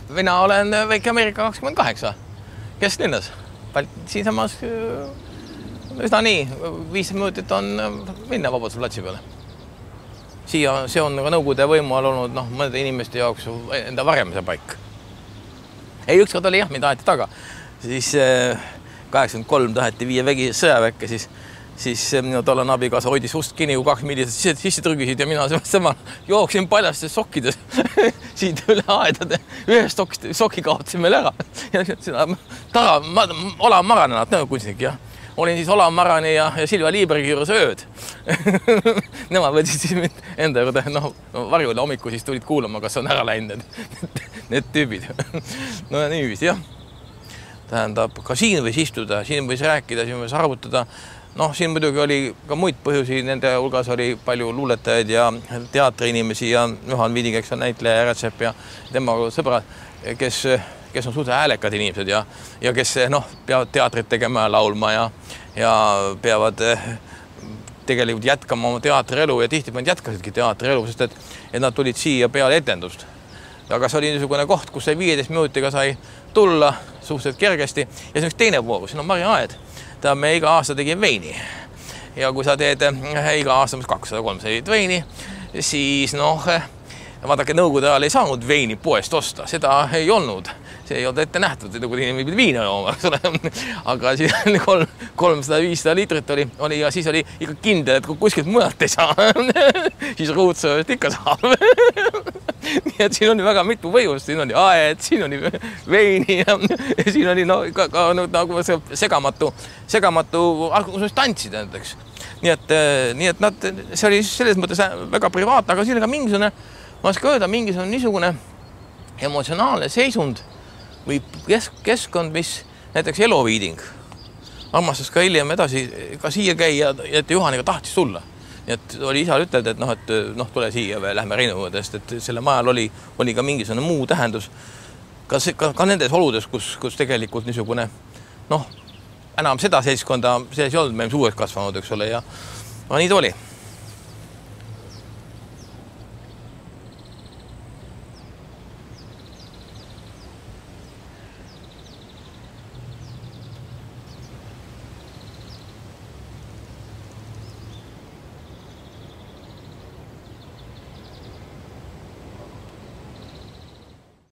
Mina olen väike Ameerika 28 kesklinnas. Siinsamas üsna nii, 5 minutit on minna Vabaduse platsi peale. Siia see on ka Nõukogude võimu all olnud mõnede inimeste jaoks enda varemise paik. Ei, ükskord oli jah, mind aeti taga. Siis 83 taheti viia vägi sõjaväkke, siis minu tollane abikaasa hoidis ust kinni, kui 2 millised sisse trügisid ja mina sama jooksin paljastes sokkides siit üle aedade. Ühest soki kaotasin meil ära. Olav Maranenat, kunstnik, jah. Olin siis Olav Marani ja Silvia Liibergi juures ööd. Nemad võtsid siis mind enda juurde varjule hommiku, siis tulid kuulama, kas on ära läinud need tüübid. No ja niiviisi, jah. Tähendab, ka siin võis istuda, siin võis rääkida, siin võis arvutada. Siin muidugi oli ka muid põhjusi, nende hulgas oli palju luuletajaid ja teatriinimesi ja Juhan Viidikeks on näitleja ja Rätsep ja tema sõbrad, kes on suhteliselt häälekad inimesed ja kes peavad teatrit tegema ja laulma ja peavad tegelikult jätkama oma teatrielu ja tihti nad jätkasidki teatrielu, sest et nad tulid siia peale etendust. Aga see oli niisugune koht, kus 15 minutiga sai tulla suhteliselt kergesti ja see on üks teine pool, siin on Mari Aed. Me iga aasta tegime veini ja kui sa teed iga aasta 200-300 veini, siis vaadake, Nõukogude ajal ei saanud veini poest osta, seda ei olnud. See ei olnud ette nähtud, kui inimene pidi viina jooma, aga siis 300-500 liitrit oli ja siis oli ikka kindel, et kui kuskilt mujalt ei saa, siis Ruutsööst ikka saab. Nii et siin oli väga mitu põhjust, siin oli aed, siin oli veini ja siin oli nagu segamatu, kus tantsida näiteks. Nii et see oli selles mõttes väga privaatne, aga siin oli ka mingisugune, ma oska öelda, mingisugune niisugune emotsionaalne seisund või keskkond, mis näiteks Eloviiding armastas ka hiljem edasi ka siia käia, et Juhaniga tahtis tulla. Nii et oli isal ütelda, et tule siia või lähme Reinuudest, et selle majal oli ka mingisugune muu tähendus. Ka nendes oludes, kus tegelikult niisugune, enam seda seltskonda sees ei olnud, me suureks kasvanud, eks ole, ja nii ta oli.